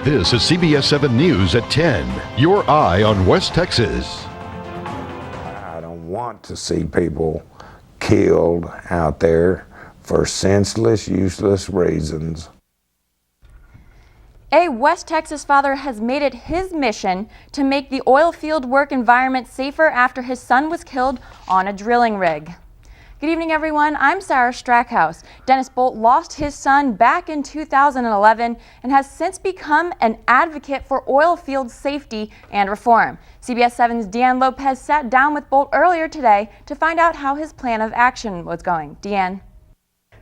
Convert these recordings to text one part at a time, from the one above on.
This is CBS 7 News at 10. Your eye on West Texas. I don't want to see people killed out there for senseless, useless reasons. A West Texas father has made it his mission to make the oil field work environment safer after his son was killed on a drilling rig. Good evening, everyone. I'm Sarah Strackhouse. Dennis Bolt lost his son back in 2011 and has since become an advocate for oil field safety and reform. CBS 7's Deanne Lopez sat down with Bolt earlier today to find out how his plan of action was going. Deanne.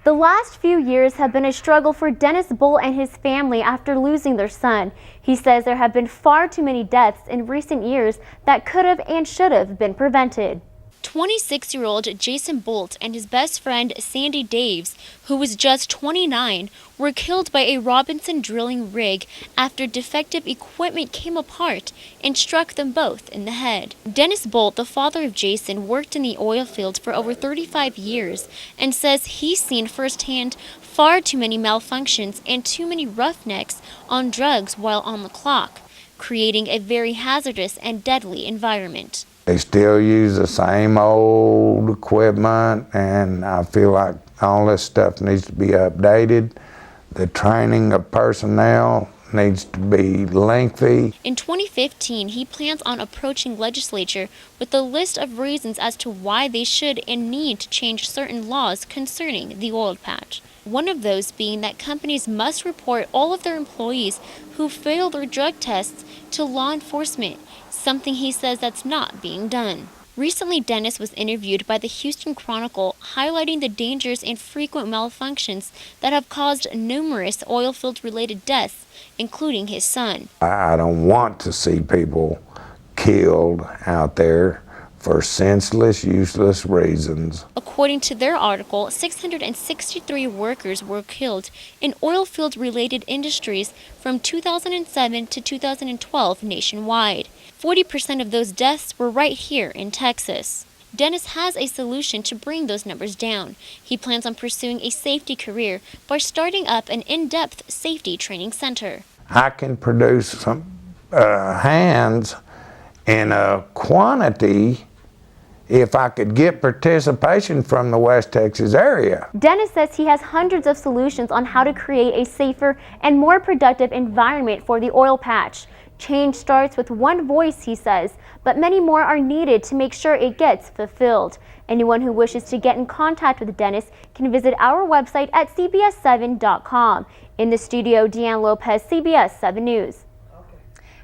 The last few years have been a struggle for Dennis Bolt and his family after losing their son. He says there have been far too many deaths in recent years that could have and should have been prevented. 26-year-old Jason Bolt and his best friend Sandy Daves, who was just 29, were killed by a Robinson drilling rig after defective equipment came apart and struck them both in the head. Dennis Bolt, the father of Jason, worked in the oil fields for over 35 years and says he's seen firsthand far too many malfunctions and too many roughnecks on drugs while on the clock, creating a very hazardous and deadly environment. They still use the same old equipment, and I feel like all this stuff needs to be updated. The training of personnel needs to be lengthy. In 2015, he plans on approaching legislature with a list of reasons as to why they should and need to change certain laws concerning the oil patch. One of those being that companies must report all of their employees who fail their drug tests to law enforcement, something he says that's not being done. Recently, Dennis was interviewed by the Houston Chronicle, highlighting the dangers and frequent malfunctions that have caused numerous oil field related deaths, including his son. I don't want to see people killed out there for senseless, useless reasons. According to their article, 663 workers were killed in oil field related industries from 2007 to 2012 nationwide. 40% of those deaths were right here in Texas. Dennis has a solution to bring those numbers down. He plans on pursuing a safety career by starting up an in-depth safety training center. I can produce some hands in a quantity if I could get participation from the West Texas area. Dennis says he has hundreds of solutions on how to create a safer and more productive environment for the oil patch. Change starts with one voice, he says, but many more are needed to make sure it gets fulfilled. Anyone who wishes to get in contact with Dennis can visit our website at cbs7.com. In the studio, Deanne Lopez, CBS 7 News.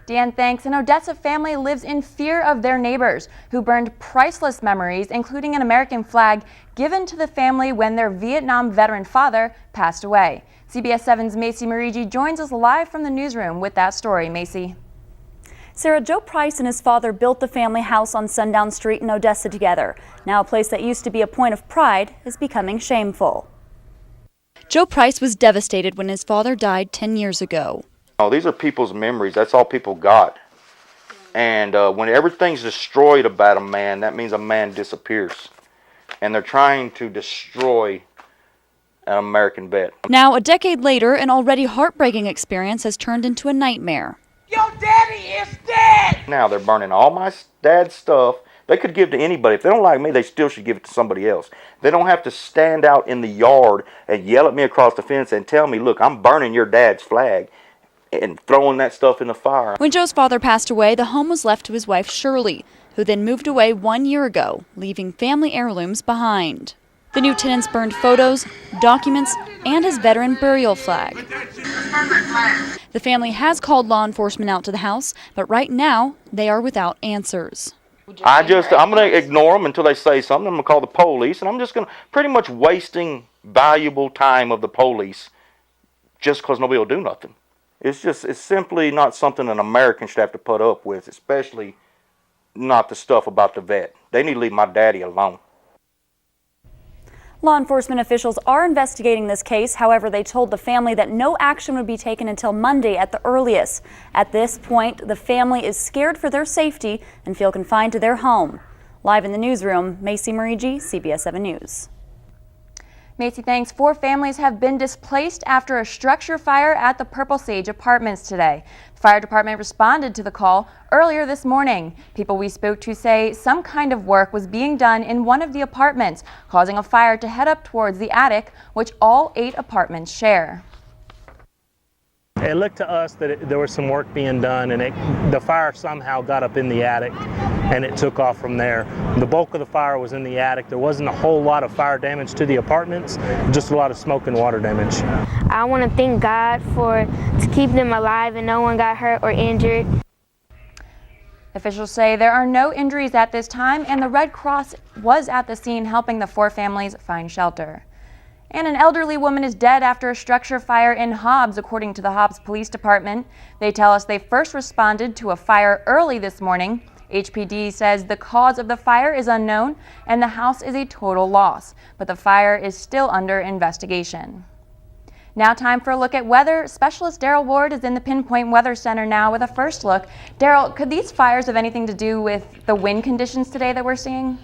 Deanne, thanks. An Odessa family lives in fear of their neighbors who burned priceless memories, including an American flag given to the family when their Vietnam veteran father passed away. CBS 7's Macy Marigi joins us live from the newsroom with that story. Macy. Sarah, Joe Price and his father built the family house on Sundown Street in Odessa together. Now a place that used to be a point of pride is becoming shameful. Joe Price was devastated when his father died 10 years ago. Oh, these are people's memories. That's all people got. And when everything's destroyed about a man, that means a man disappears. And they're trying to destroy an American vet. Now, a decade later, an already heartbreaking experience has turned into a nightmare. Your daddy is dead! Now they're burning all my dad's stuff. They could give to anybody. If they don't like me, they still should give it to somebody else. They don't have to stand out in the yard and yell at me across the fence and tell me, look, I'm burning your dad's flag and throwing that stuff in the fire. When Joe's father passed away, the home was left to his wife, Shirley, who then moved away 1 year ago, leaving family heirlooms behind. The new tenants burned photos, documents, and his veteran burial flag. The family has called law enforcement out to the house, but right now they are without answers. I'm going to ignore them until they say something. I'm going to call the police, and I'm just going to pretty much wasting valuable time of the police just because nobody will do nothing. It's simply not something an American should have to put up with, especially not the stuff about the vet. They need to leave my daddy alone. Law enforcement officials are investigating this case. However, they told the family that no action would be taken until Monday at the earliest. At this point, the family is scared for their safety and feel confined to their home. Live in the newsroom, Macy Marigi, CBS 7 News. Macy, thanks. 4 families have been displaced after a structure fire at the Purple Sage Apartments today. The fire department responded to the call earlier this morning. People we spoke to say some kind of work was being done in one of the apartments, causing a fire to head up towards the attic, which all 8 apartments share. It looked to us that there was some work being done, and the fire somehow got up in the attic and it took off from there. The bulk of the fire was in the attic. There wasn't a whole lot of fire damage to the apartments, just a lot of smoke and water damage. I want to thank God to keep them alive and no one got hurt or injured. Officials say there are no injuries at this time, and the Red Cross was at the scene helping the 4 families find shelter. And an elderly woman is dead after a structure fire in Hobbs, according to the Hobbs Police Department. They tell us they first responded to a fire early this morning. HPD says the cause of the fire is unknown and the house is a total loss, but the fire is still under investigation. Now time for a look at weather. Specialist Daryl Ward is in the Pinpoint Weather Center now with a first look. Daryl, could these fires have anything to do with the wind conditions today that we're seeing?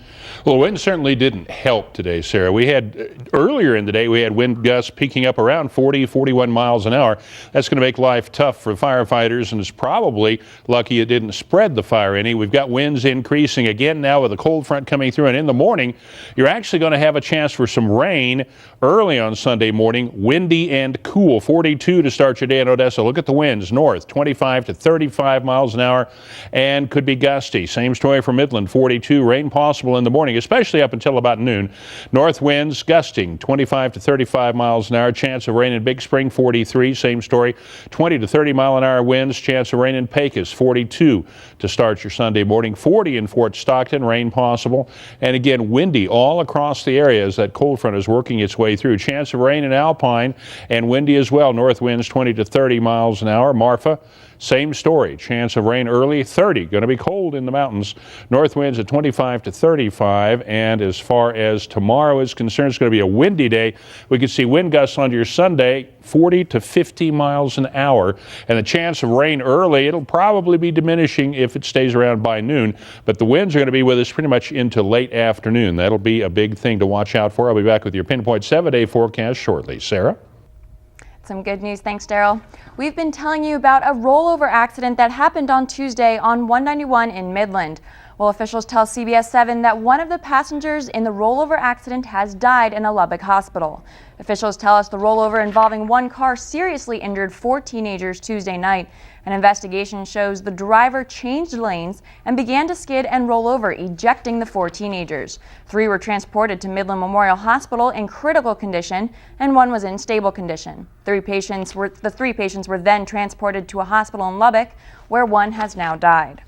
Well, wind certainly didn't help today, Sarah. We had, earlier in the day, we had wind gusts peaking up around 40, 41 miles an hour. That's going to make life tough for firefighters, and it's probably lucky it didn't spread the fire any. We've got winds increasing again now with a cold front coming through, and in the morning, you're actually going to have a chance for some rain early on Sunday morning, windy and cool. 42 to start your day in Odessa. Look at the winds north, 25 to 35 miles an hour, and could be gusty. Same story for Midland, 42. Rain possible in the morning, especially up until about noon. North winds gusting 25 to 35 miles an hour. Chance of rain in Big Spring, 43. Same story. 20 to 30 mile an hour winds. Chance of rain in Pecos, 42 to start your Sunday morning. 40 in Fort Stockton. Rain possible. And again, windy all across the area as that cold front is working its way through. Chance of rain in Alpine and windy as well. North winds 20 to 30 miles an hour. Marfa, same story. Chance of rain early, 30. Going to be cold in the mountains. North winds at 25 to 35. And as far as tomorrow is concerned, it's going to be a windy day. We could see wind gusts on your Sunday, 40 to 50 miles an hour. And the chance of rain early, it'll probably be diminishing if it stays around by noon. But the winds are going to be with us pretty much into late afternoon. That'll be a big thing to watch out for. I'll be back with your Pinpoint 7-day forecast shortly. Sarah? Some good news, thanks Daryl. We've been telling you about a rollover accident that happened on Tuesday on 191 in Midland. Well, officials tell CBS 7 that one of the passengers in the rollover accident has died in a Lubbock hospital. Officials tell us the rollover involving one car seriously injured 4 teenagers Tuesday night. An investigation shows the driver changed lanes and began to skid and roll over, ejecting the 4 teenagers. 3 were transported to Midland Memorial Hospital in critical condition, and 1 was in stable condition. The 3 patients were then transported to a hospital in Lubbock, where 1 has now died.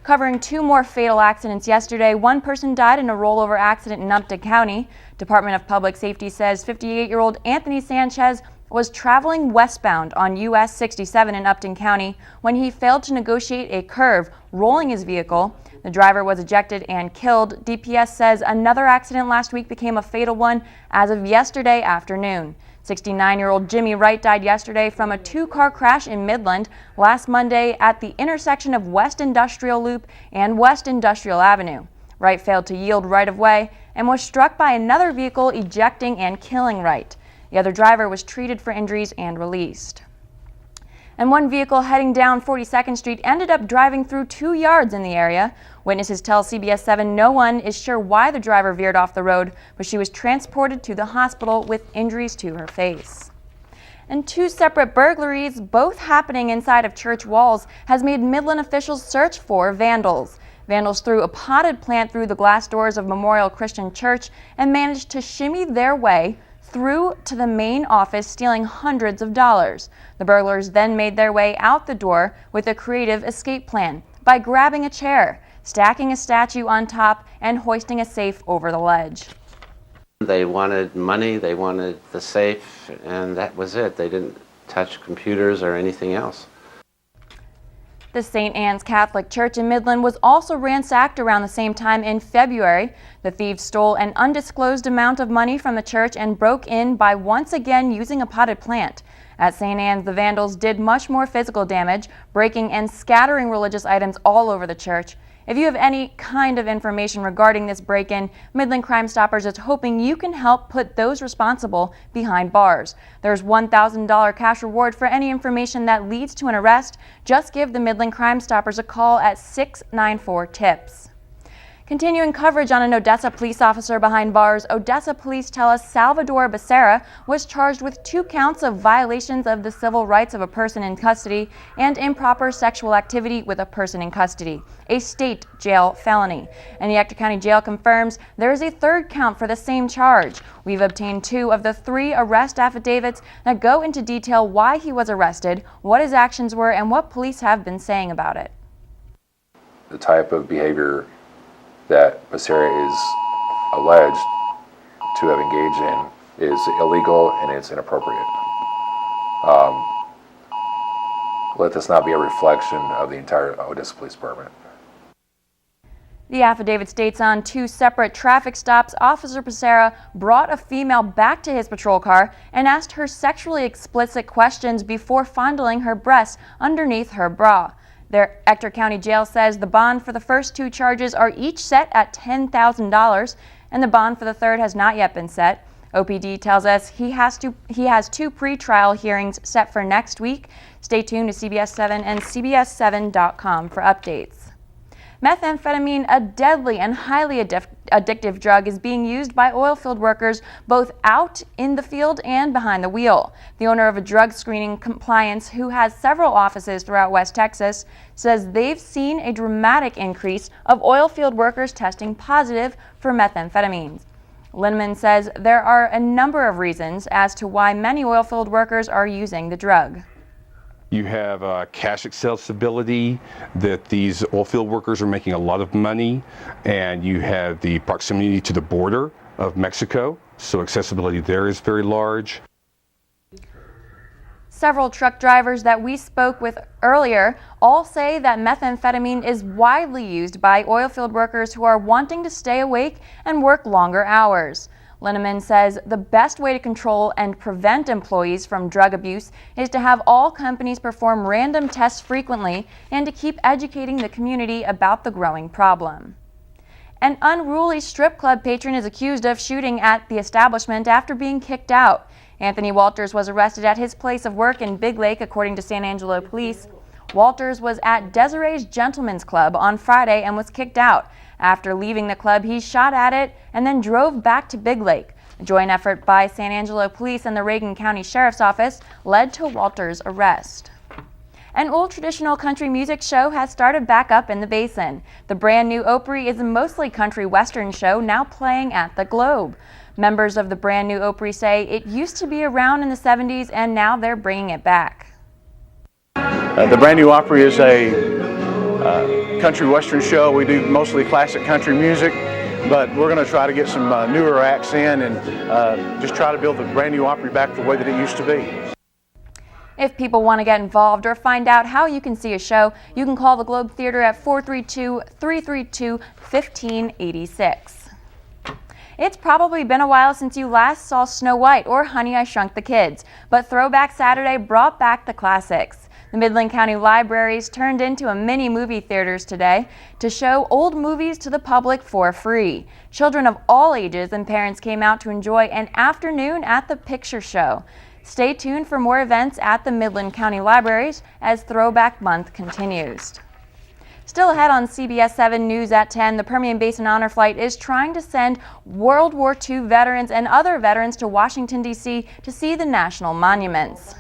Covering 2 more fatal accidents yesterday, 1 person died in a rollover accident in Upton County. Department of Public Safety says 58-year-old Anthony Sanchez was traveling westbound on US 67 in Upton County when he failed to negotiate a curve, rolling his vehicle. The driver was ejected and killed. DPS says another accident last week became a fatal one as of yesterday afternoon. 69-year-old Jimmy Wright died yesterday from a 2-car crash in Midland last Monday at the intersection of West Industrial Loop and West Industrial Avenue. Wright failed to yield right-of-way and was struck by another vehicle, ejecting and killing Wright. The other driver was treated for injuries and released. And 1 vehicle heading down 42nd Street ended up driving through 2 yards in the area. Witnesses tell CBS 7 no one is sure why the driver veered off the road, but she was transported to the hospital with injuries to her face. And 2 separate burglaries, both happening inside of church walls, has made Midland officials search for vandals. Vandals threw a potted plant through the glass doors of Memorial Christian Church and managed to shimmy their way through to the main office, stealing hundreds of dollars. The burglars then made their way out the door with a creative escape plan by grabbing a chair, stacking a statue on top, and hoisting a safe over the ledge. They wanted money, they wanted the safe, and that was it. They didn't touch computers or anything else. The St. Anne's Catholic Church in Midland was also ransacked around the same time in February. The thieves stole an undisclosed amount of money from the church and broke in by once again using a potted plant. At St. Anne's, the vandals did much more physical damage, breaking and scattering religious items all over the church. If you have any kind of information regarding this break-in, Midland Crime Stoppers is hoping you can help put those responsible behind bars. There's $1,000 cash reward for any information that leads to an arrest. Just give the Midland Crime Stoppers a call at 694-TIPS. Continuing coverage on an Odessa police officer behind bars, Odessa police tell us Salvador Becerra was charged with 2 counts of violations of the civil rights of a person in custody and improper sexual activity with a person in custody, a state jail felony. And the Ector County Jail confirms there is a 3rd count for the same charge. We've obtained 2 of the 3 arrest affidavits that go into detail why he was arrested, what his actions were, and what police have been saying about it. The type of behavior that Becerra is alleged to have engaged in is illegal and it's inappropriate. Let this not be a reflection of the entire Odessa Police Department. The affidavit states on 2 separate traffic stops, Officer Becerra brought a female back to his patrol car and asked her sexually explicit questions before fondling her breasts underneath her bra. The Ector County Jail says the bond for the first 2 charges are each set at $10,000, and the bond for the 3rd has not yet been set. OPD tells us he has 2 pre-trial hearings set for next week. Stay tuned to CBS 7 and CBS7.com for updates. Methamphetamine, a deadly and highly addictive drug, is being used by oilfield workers both out in the field and behind the wheel. The owner of a drug screening compliance who has several offices throughout West Texas says they've seen a dramatic increase of oilfield workers testing positive for methamphetamines. Linneman says there are a number of reasons as to why many oilfield workers are using the drug. You have cash accessibility, that these oilfield workers are making a lot of money, and you have the proximity to the border of Mexico, so accessibility there is very large. Several truck drivers that we spoke with earlier all say that methamphetamine is widely used by oilfield workers who are wanting to stay awake and work longer hours. Linneman says the best way to control and prevent employees from drug abuse is to have all companies perform random tests frequently and to keep educating the community about the growing problem. An unruly strip club patron is accused of shooting at the establishment after being kicked out. Anthony Walters was arrested at his place of work in Big Lake, according to San Angelo police. Walters was at Desiree's Gentlemen's Club on Friday and was kicked out. After leaving the club, he shot at it and then drove back to Big Lake. A joint effort by San Angelo Police and the Reagan County Sheriff's Office led to Walters' arrest. An old traditional country music show has started back up in the Basin. The brand new Opry is a mostly country western show now playing at the Globe. Members of the brand new Opry say it used to be around in the 70s and now they're bringing it back. The brand new Opry is a country western show. We do mostly classic country music, but we're going to try to get some newer acts in and just try to build the brand new Opry back the way that it used to be. If people want to get involved or find out how you can see a show, you can call the Globe Theater at 432-332-1586. It's probably been a while since you last saw Snow White or Honey, I Shrunk the Kids, but Throwback Saturday brought back the classics. The Midland County Libraries turned into a mini movie theaters today to show old movies to the public for free. Children of all ages and parents came out to enjoy an afternoon at the picture show. Stay tuned for more events at the Midland County Libraries as Throwback Month continues. Still ahead on CBS 7 News at 10, the Permian Basin Honor Flight is trying to send World War II veterans and other veterans to Washington, D.C. to see the national monuments.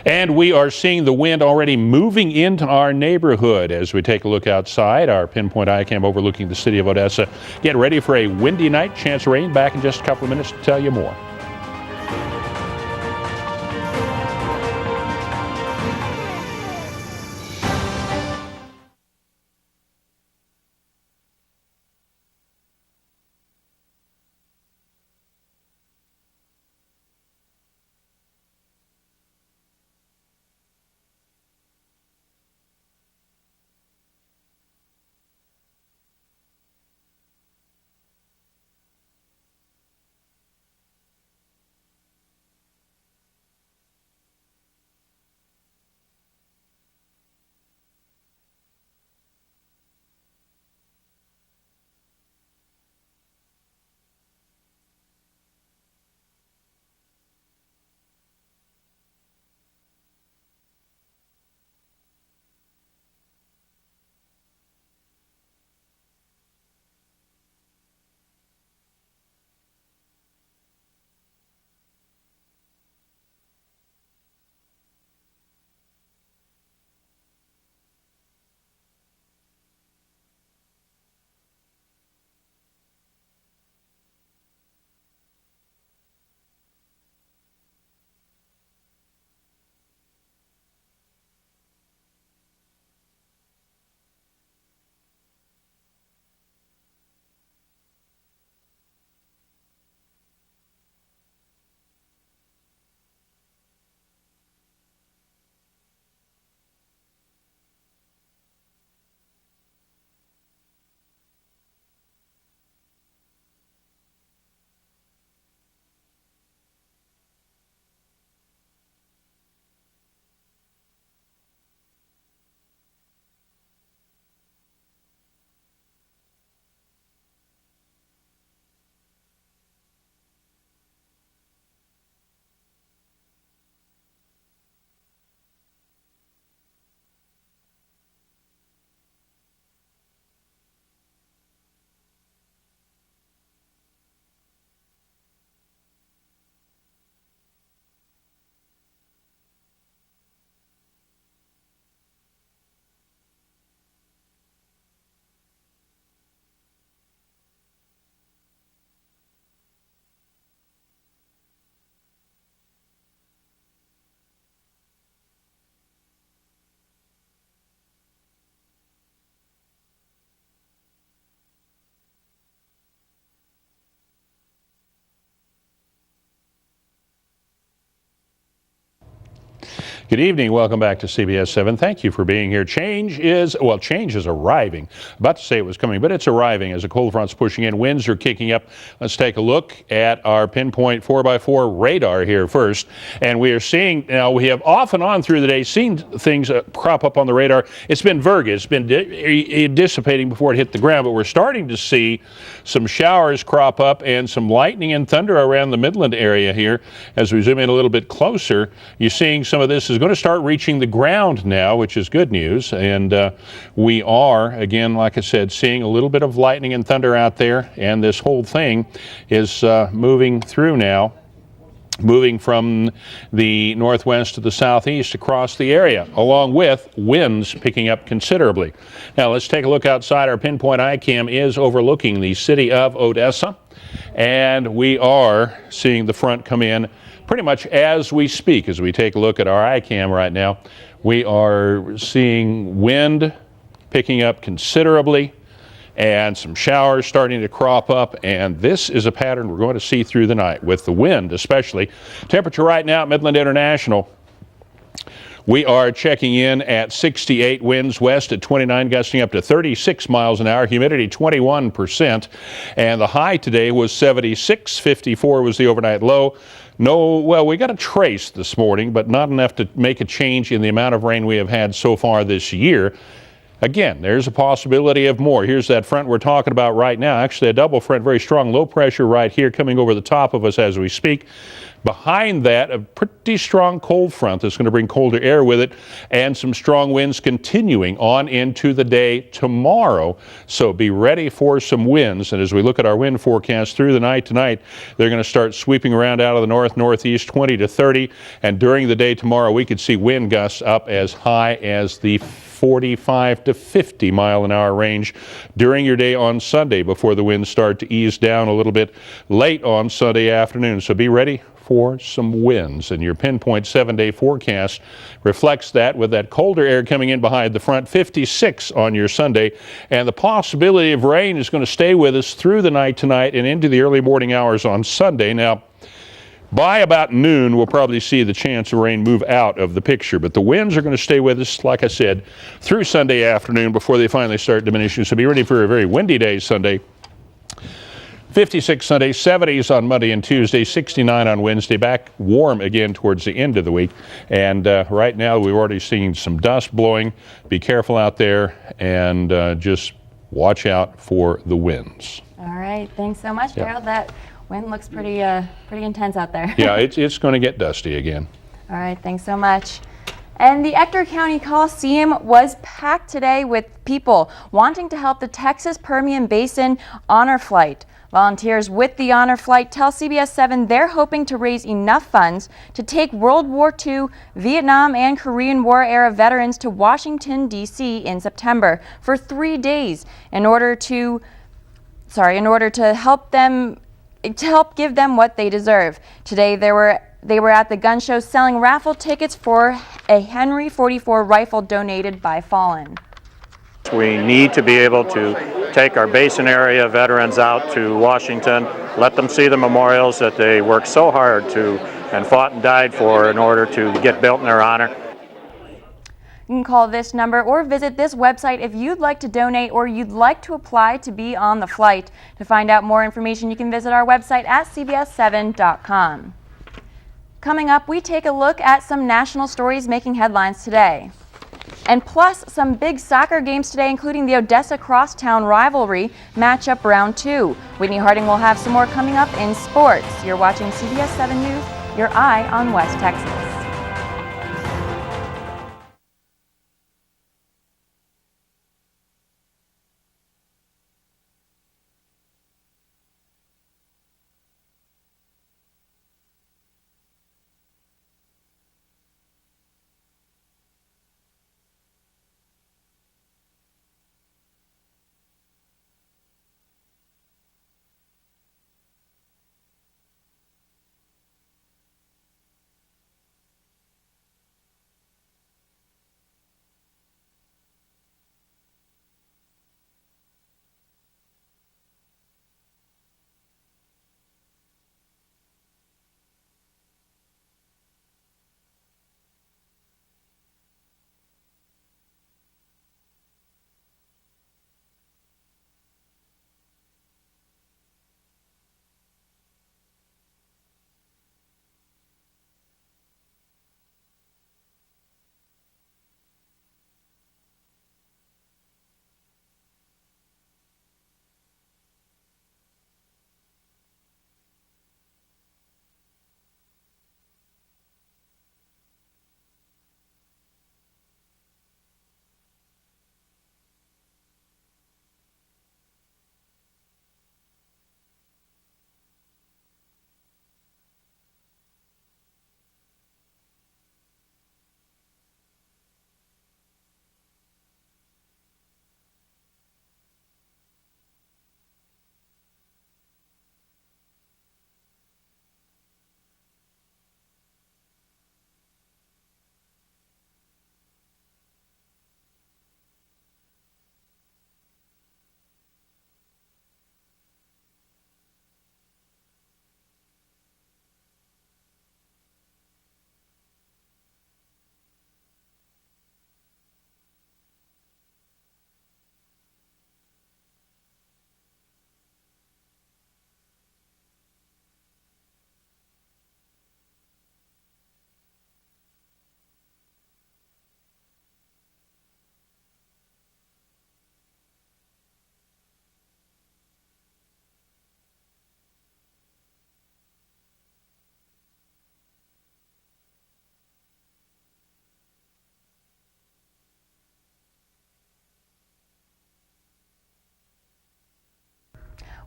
And we are seeing the wind already moving into our neighborhood as we take a look outside. Our pinpoint eye cam overlooking the city of Odessa. Get ready for a windy night, chance of rain. Back in just a couple of minutes to tell you more. Good evening. Welcome back to CBS 7. Thank you for being here. Change is arriving. About to say it was coming, but it's arriving as a cold front's pushing in. Winds are kicking up. Let's take a look at our pinpoint 4x4 radar here first. And we are seeing, now we have off and on through the day seen things crop up on the radar. It's been virgin. It's been dissipating before it hit the ground, but we're starting to see some showers crop up and some lightning and thunder around the Midland area here. As we zoom in a little bit closer, you're seeing some of this is going to start reaching the ground now, which is good news. And we are, again, like I said, seeing a little bit of lightning and thunder out there. And this whole thing is moving through now, moving from the northwest to the southeast across the area, along with winds picking up considerably. Now let's take a look outside. Our pinpoint ICAM is overlooking the city of Odessa, and we are seeing the front come in pretty much as we speak. As we take a look at our ICAM right now, we are seeing wind picking up considerably and some showers starting to crop up, and this is a pattern we're going to see through the night with the wind especially. Temperature right now at Midland International, we are checking in at 68, winds west at 29, gusting up to 36 miles an hour, humidity 21%, and the high today was 76, 54 was the overnight low. No, well, we got a trace this morning, but not enough to make a change in the amount of rain we have had so far this year. Again, there's a possibility of more. Here's that front we're talking about right now. Actually, a double front, very strong low pressure right here coming over the top of us as we speak. Behind that, a pretty strong cold front that's going to bring colder air with it, and some strong winds continuing on into the day tomorrow. So be ready for some winds. And as we look at our wind forecast through the night tonight, they're going to start sweeping around out of the north, northeast, 20 to 30. And during the day tomorrow, we could see wind gusts up as high as the 45 to 50 mile an hour range during your day on Sunday before the winds start to ease down a little bit late on Sunday afternoon. So be ready for some winds, and your pinpoint 7-day forecast reflects that, with that colder air coming in behind the front. 56 on your Sunday, and the possibility of rain is going to stay with us through the night tonight and into the early morning hours on Sunday. Now, by about noon, we'll probably see the chance of rain move out of the picture, but the winds are going to stay with us, like I said, through Sunday afternoon before they finally start diminishing. So be ready for a very windy day Sunday. 56 Sunday, 70s on Monday and Tuesday, 69 on Wednesday, back warm again towards the end of the week. And right now we've already seen some dust blowing. Be careful out there, and just watch out for the winds. All right, thanks so much, Harold. That wind looks pretty intense out there. Yeah, it's going to get dusty again. All right, thanks so much. And the Ector County Coliseum was packed today with people wanting to help the Texas Permian Basin Honor Flight. Volunteers with the Honor Flight tell CBS 7 they're hoping to raise enough funds to take World War II, Vietnam, and Korean War era veterans to Washington, D.C. in September for 3 days in order to help give them what they deserve. Today they were at the gun show selling raffle tickets for a Henry 44 rifle donated by Fallen. We need to be able to take our basin area veterans out to Washington, let them see the memorials that they worked so hard to and fought and died for in order to get built in their honor. You can call this number or visit this website if you'd like to donate or you'd like to apply to be on the flight. To find out more information, you can visit our website at cbs7.com. Coming up, we take a look at some national stories making headlines today. And plus some big soccer games today, including the Odessa Crosstown rivalry matchup round 2. Whitney Harding will have some more coming up in sports. You're watching CBS 7 News, your eye on West Texas.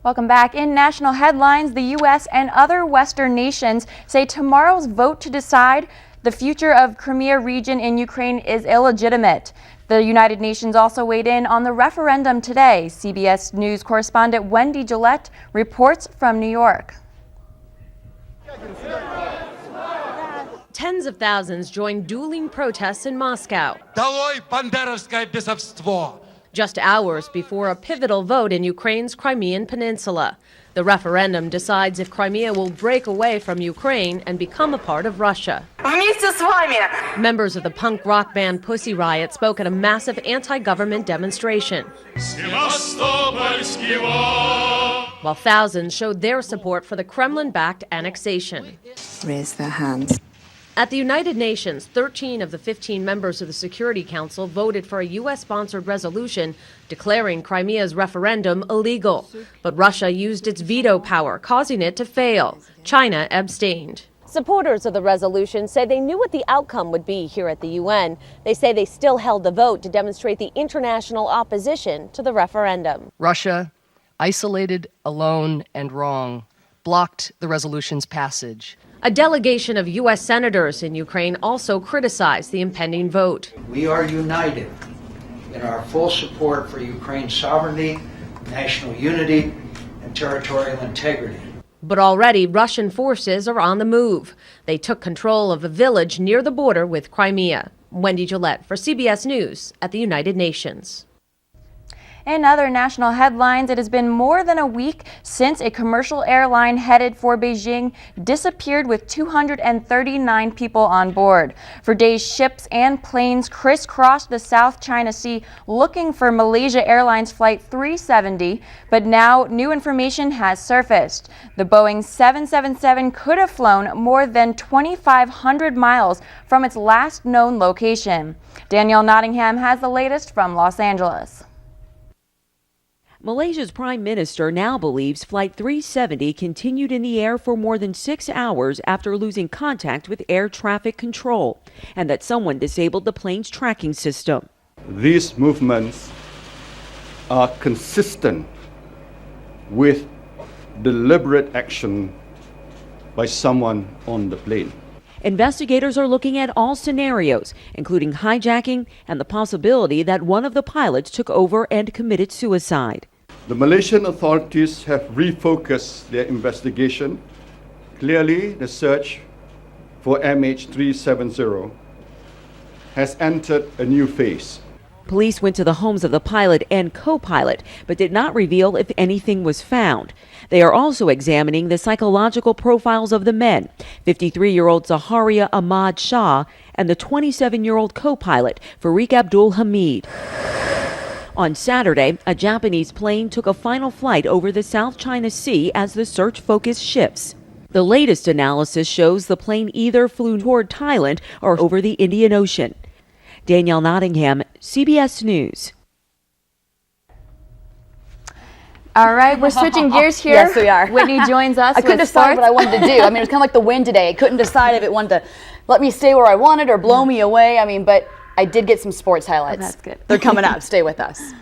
Welcome back. In national headlines, the U.S. and other Western nations say tomorrow's vote to decide the future of Crimea region in Ukraine is illegitimate. The United Nations also weighed in on the referendum today. CBS News correspondent Wendy Gillette reports from New York. Tens of thousands joined dueling protests in Moscow. Just hours before a pivotal vote in Ukraine's Crimean Peninsula. The referendum decides if Crimea will break away from Ukraine and become a part of Russia. Members of the punk rock band Pussy Riot spoke at a massive anti-government demonstration, while thousands showed their support for the Kremlin-backed annexation. Raise their hands. At the United Nations, 13 of the 15 members of the Security Council voted for a U.S.-sponsored resolution declaring Crimea's referendum illegal. But Russia used its veto power, causing it to fail. China abstained. Supporters of the resolution say they knew what the outcome would be here at the UN. They say they still held the vote to demonstrate the international opposition to the referendum. Russia, isolated, alone, and wrong, blocked the resolution's passage. A delegation of U.S. senators in Ukraine also criticized the impending vote. We are united in our full support for Ukraine's sovereignty, national unity, and territorial integrity. But already Russian forces are on the move. They took control of a village near the border with Crimea. Wendy Gillette for CBS News at the United Nations. In other national headlines, it has been more than a week since a commercial airline headed for Beijing disappeared with 239 people on board. For days, ships and planes crisscrossed the South China Sea looking for Malaysia Airlines Flight 370, but now new information has surfaced. The Boeing 777 could have flown more than 2,500 miles from its last known location. Danielle Nottingham has the latest from Los Angeles. Malaysia's Prime Minister now believes Flight 370 continued in the air for more than 6 hours after losing contact with air traffic control, and that someone disabled the plane's tracking system. These movements are consistent with deliberate action by someone on the plane. Investigators are looking at all scenarios, including hijacking and the possibility that one of the pilots took over and committed suicide. The Malaysian authorities have refocused their investigation. Clearly, the search for MH370 has entered a new phase. Police went to the homes of the pilot and co-pilot, but did not reveal if anything was found. They are also examining the psychological profiles of the men, 53-year-old Zaharia Ahmad Shah and the 27-year-old co-pilot, Farik Abdul Hamid. On Saturday, a Japanese plane took a final flight over the South China Sea as the search focus shifts. The latest analysis shows the plane either flew toward Thailand or over the Indian Ocean. Danielle Nottingham, CBS News. All right, we're switching gears here. Yes, we are. Whitney joins us. I couldn't decide what I wanted to do. I mean, it was kind of like the wind today. I couldn't decide if it wanted to let me stay where I wanted or blow me away. I mean, but I did get some sports highlights. Oh, that's good. They're coming up. Stay with us.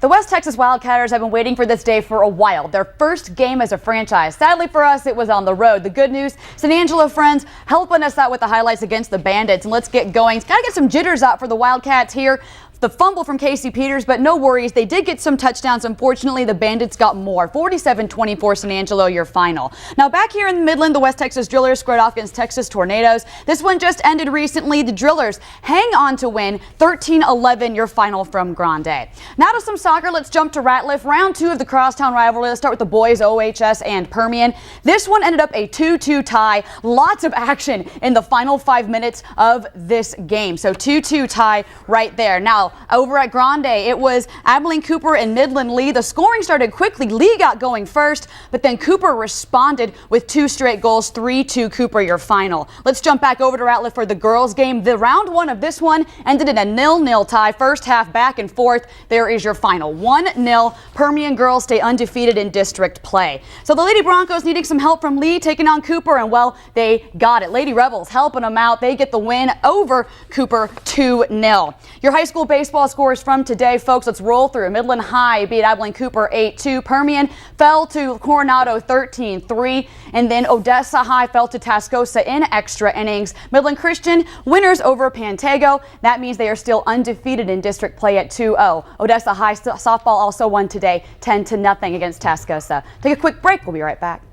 The West Texas Wildcatters have been waiting for this day for a while. Their first game as a franchise. Sadly for us, it was on the road. The good news, San Angelo friends helping us out with the highlights against the Bandits. And let's get going. Gotta get some jitters out for the Wildcats here. The fumble from Casey Peters, but no worries. They did get some touchdowns. Unfortunately, the Bandits got more. 47-24 San Angelo, your final. Now back here in Midland, the West Texas Drillers squared off against Texas Tornadoes. This one just ended recently. The Drillers hang on to win 13-11, your final from Grande. Now to some soccer. Let's jump to Ratliff. Round 2 of the crosstown rivalry. Let's start with the boys, OHS and Permian. This one ended up a 2-2 tie. Lots of action in the final 5 minutes of this game. So 2-2 tie right there. Now, over at Grande, it was Abilene Cooper and Midland Lee. The scoring started quickly. Lee got going first, but then Cooper responded with 2 straight goals. 3-2 Cooper, your final. Let's jump back over to Ratliff for the girls game. The round 1 of this one ended in a 0-0 tie. First half back and forth. There is your final. 1-0. Permian girls stay undefeated in district play. So the Lady Broncos needing some help from Lee, taking on Cooper, and well, they got it. Lady Rebels helping them out. They get the win over Cooper 2-0. Your high school baseball scores from today, folks. Let's roll through. Midland High beat Abilene Cooper 8-2. Permian fell to Coronado 13-3. And then Odessa High fell to Tascosa in extra innings. Midland Christian winners over Pantego. That means they are still undefeated in district play at 2-0. Odessa High softball also won today 10-0 against Tascosa. Take a quick break. We'll be right back.